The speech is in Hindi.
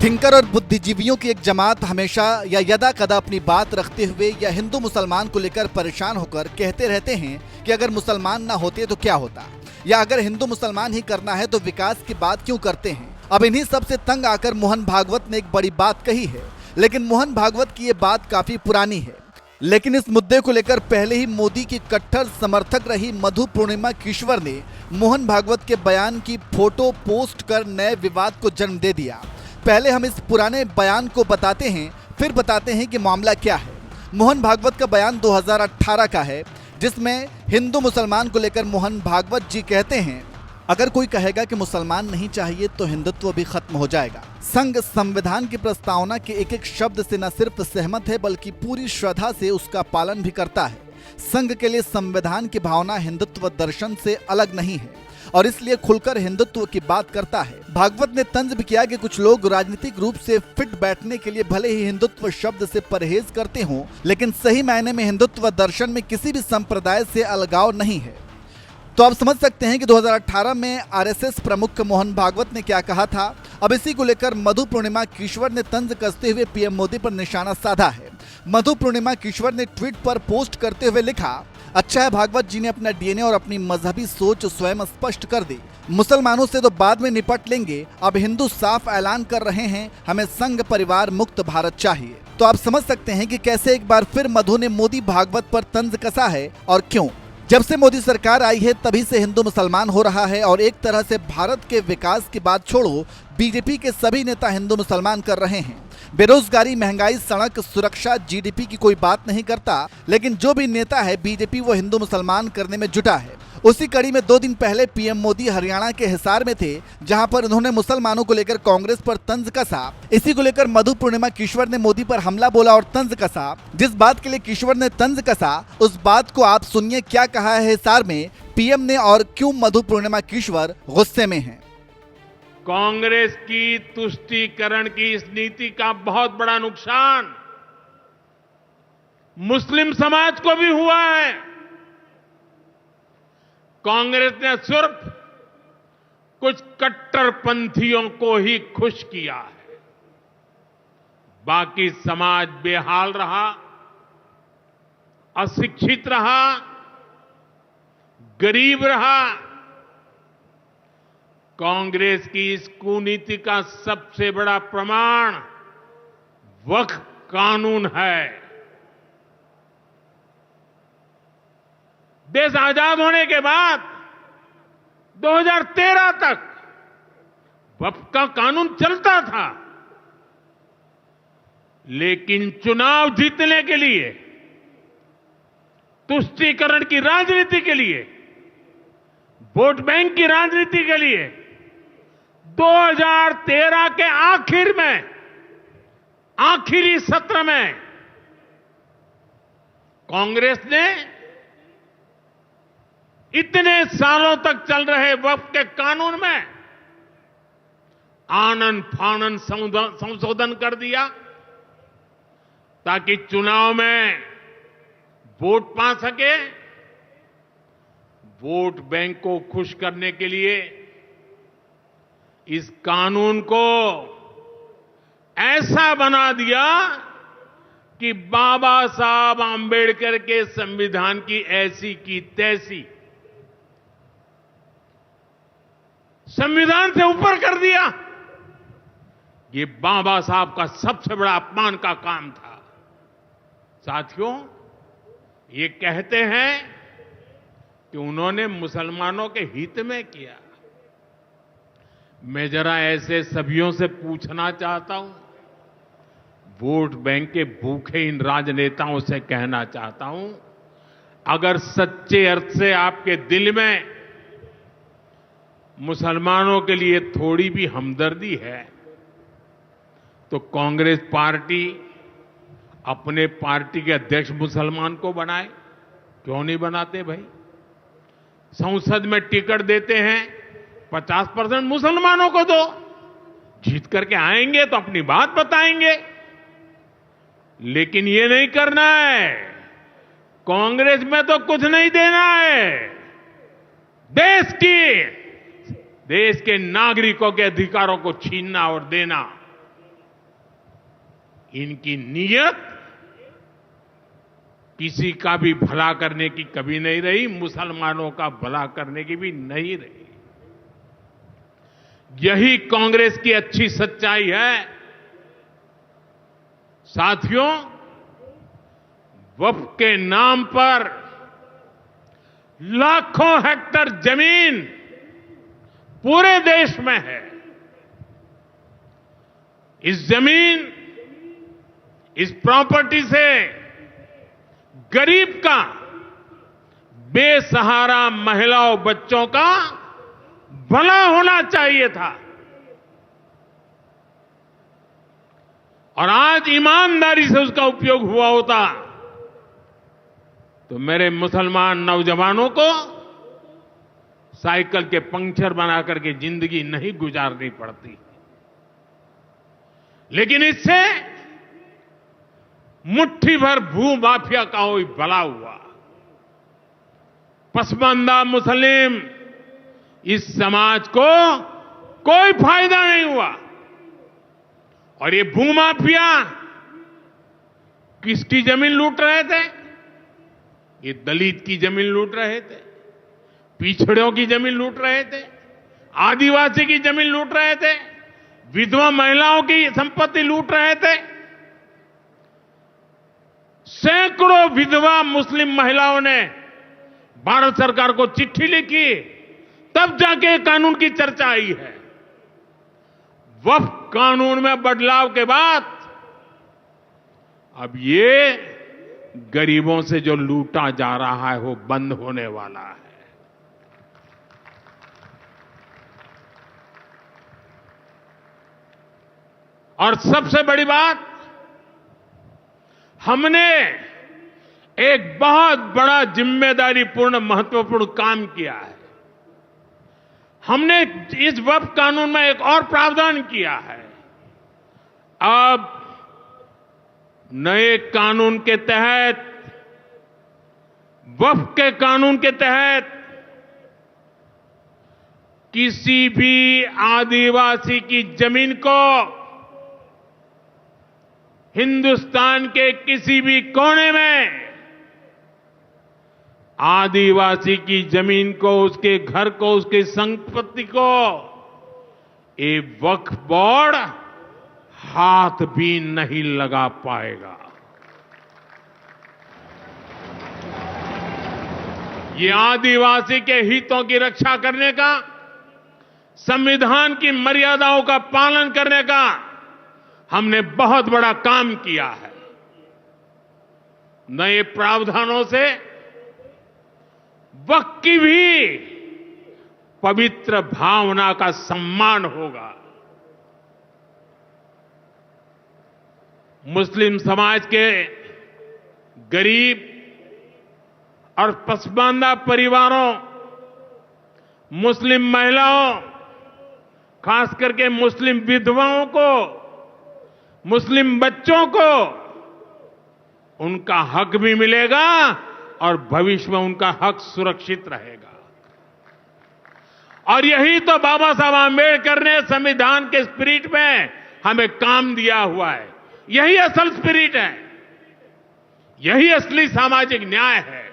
थिंकर और बुद्धिजीवियों की एक जमात हमेशा या यदा कदा अपनी बात रखते हुए या हिंदू मुसलमान को लेकर परेशान होकर कहते रहते हैं कि अगर मुसलमान ना होते तो क्या होता, या अगर हिंदू मुसलमान ही करना है तो विकास की बात क्यों करते हैं। अब इन्हीं सबसे तंग आकर मोहन भागवत ने एक बड़ी बात कही है, लेकिन मोहन भागवत की ये बात काफी पुरानी है। लेकिन इस मुद्दे को लेकर पहले ही मोदी की कट्टर समर्थक रही मधु पूर्णिमा किश्वर ने मोहन भागवत के बयान की फोटो पोस्ट कर नए विवाद को जन्म दे दिया। पहले हम इस पुराने बयान को बताते हैं, फिर बताते हैं कि मामला क्या है। मोहन भागवत का बयान 2018 का है, जिसमें हिंदू मुसलमान को लेकर मोहन भागवत जी कहते हैं, अगर कोई कहेगा कि मुसलमान नहीं चाहिए तो हिंदुत्व भी खत्म हो जाएगा। संघ संविधान की प्रस्तावना के एक एक शब्द से न सिर्फ सहमत है बल्कि पूरी श्रद्धा से उसका पालन भी करता है। संघ के लिए संविधान की भावना हिंदुत्व दर्शन से अलग नहीं है और इसलिए खुलकर हिंदुत्व की बात करता है। भागवत ने तंज भी किया कि कुछ लोग राजनीतिक रूप से फिट बैठने के लिए भले ही हिंदुत्व शब्द से परहेज करते हों, लेकिन सही मायने में हिंदुत्व दर्शन में किसी भी संप्रदाय से अलगाव नहीं है। तो आप समझ सकते हैं कि 2018 में आरएसएस प्रमुख मोहन भागवत ने क्या कहा था। अब इसी को लेकर मधु पूर्णिमा किश्वर ने तंज कसते हुए पीएम मोदी पर निशाना साधा है। मधु पूर्णिमा किश्वर ने ट्वीट पर पोस्ट करते हुए लिखा, अच्छा है भागवत जी ने अपना डीएनए और अपनी मजहबी सोच स्वयं स्पष्ट कर दी। मुसलमानों से तो बाद में निपट लेंगे, अब हिंदू साफ ऐलान कर रहे हैं हमें संघ परिवार मुक्त भारत चाहिए। तो आप समझ सकते हैं कि कैसे एक बार फिर मधु ने मोदी भागवत पर तंज कसा है और क्यों। जब से मोदी सरकार आई है तभी से हिंदू मुसलमान हो रहा है और एक तरह से भारत के विकास की बात छोड़ो, बीजेपी के सभी नेता हिंदू मुसलमान कर रहे हैं। बेरोजगारी, महंगाई, सड़क सुरक्षा, जीडीपी की कोई बात नहीं करता, लेकिन जो भी नेता है बीजेपी वो हिंदू मुसलमान करने में जुटा है। उसी कड़ी में 2 दिन पहले पीएम मोदी हरियाणा के हिसार में थे, जहां पर उन्होंने मुसलमानों को लेकर कांग्रेस पर तंज कसा। इसी को लेकर मधु पूर्णिमा किश्वर ने मोदी पर हमला बोला और तंज कसा। जिस बात के लिए किश्वर ने तंज कसा उस बात को आप सुनिए क्या कहा है हिसार में पीएम ने और क्यों मधु पूर्णिमा किश्वर गुस्से में है। कांग्रेस की तुष्टीकरण की इस नीति का बहुत बड़ा नुकसान मुस्लिम समाज को भी हुआ है। कांग्रेस ने सिर्फ कुछ कट्टरपंथियों को ही खुश किया है, बाकी समाज बेहाल रहा, अशिक्षित रहा, गरीब रहा। कांग्रेस की इस कुनीति का सबसे बड़ा प्रमाण वक्फ कानून है। देश आजाद होने के बाद 2013 तक वक्फ का कानून चलता था, लेकिन चुनाव जीतने के लिए, तुष्टीकरण की राजनीति के लिए, वोट बैंक की राजनीति के लिए 2013 के आखिर में, आखिरी सत्र में कांग्रेस ने इतने सालों तक चल रहे वक्फ के कानून में आनन फानन संशोधन कर दिया ताकि चुनाव में वोट पा सके। वोट बैंक को खुश करने के लिए इस कानून को ऐसा बना दिया कि बाबा साहब आंबेडकर के संविधान की ऐसी की तैसी संविधान से ऊपर कर दिया। ये बाबा साहब का सबसे बड़ा अपमान का काम था। साथियों, ये कहते हैं कि उन्होंने मुसलमानों के हित में किया। मैं जरा ऐसे सभियों से पूछना चाहता हूं, वोट बैंक के भूखे इन राजनेताओं से कहना चाहता हूं, अगर सच्चे अर्थ से आपके दिल में मुसलमानों के लिए थोड़ी भी हमदर्दी है तो कांग्रेस पार्टी अपने पार्टी के अध्यक्ष मुसलमान को बनाए। क्यों नहीं बनाते भाई? संसद में टिकट देते हैं, 50% मुसलमानों को दो, जीत करके आएंगे तो अपनी बात बताएंगे। लेकिन ये नहीं करना है। कांग्रेस में तो कुछ नहीं देना है। देश के नागरिकों के अधिकारों को छीनना और देना, इनकी नीयत किसी का भी भला करने की कभी नहीं रही, मुसलमानों का भला करने की भी नहीं रही। यही कांग्रेस की अच्छी सच्चाई है। साथियों, वक्फ के नाम पर लाखों हेक्टेयर जमीन पूरे देश में है। इस जमीन, इस प्रॉपर्टी से गरीब का, बेसहारा महिलाओं बच्चों का भला होना चाहिए था। और आज ईमानदारी से उसका उपयोग हुआ होता तो मेरे मुसलमान नौजवानों को साइकिल के पंक्चर बना करके जिंदगी नहीं गुजारनी पड़ती। लेकिन इससे मुट्ठी भर भू माफिया का कोई भला हुआ। पसमानदा मुस्लिम इस समाज को कोई फायदा नहीं हुआ। और ये भूमाफिया किसकी जमीन लूट रहे थे? ये दलित की जमीन लूट रहे थे, पिछड़ों की जमीन लूट रहे थे, आदिवासी की जमीन लूट रहे थे, विधवा महिलाओं की संपत्ति लूट रहे थे। सैकड़ों विधवा मुस्लिम महिलाओं ने भारत सरकार को चिट्ठी लिखी, तब जाके कानून की चर्चा आई है। वक्फ कानून में बदलाव के बाद अब ये गरीबों से जो लूटा जा रहा है वो बंद होने वाला है। और सबसे बड़ी बात, हमने एक बहुत बड़ा जिम्मेदारीपूर्ण महत्वपूर्ण काम किया है। हमने इस वक्फ कानून में एक और प्रावधान किया है। अब नए कानून के तहत, वक्फ के कानून के तहत किसी भी आदिवासी की जमीन को हिंदुस्तान के किसी भी कोने में आदिवासी की जमीन को, उसके घर को, उसकी संपत्ति को ये वक्फ बोर्ड हाथ भी नहीं लगा पाएगा। ये आदिवासी के हितों की रक्षा करने का, संविधान की मर्यादाओं का पालन करने का हमने बहुत बड़ा काम किया है। नए प्रावधानों से वक्फ की भी पवित्र भावना का सम्मान होगा। मुस्लिम समाज के गरीब और पसमानदा परिवारों, मुस्लिम महिलाओं, खास करके मुस्लिम विधवाओं को, मुस्लिम बच्चों को उनका हक भी मिलेगा और भविष्य में उनका हक सुरक्षित रहेगा। और यही तो बाबा साहब आंबेडकर ने संविधान के स्पिरिट में हमें काम दिया हुआ है। यही असल स्पिरिट है, यही असली सामाजिक न्याय है।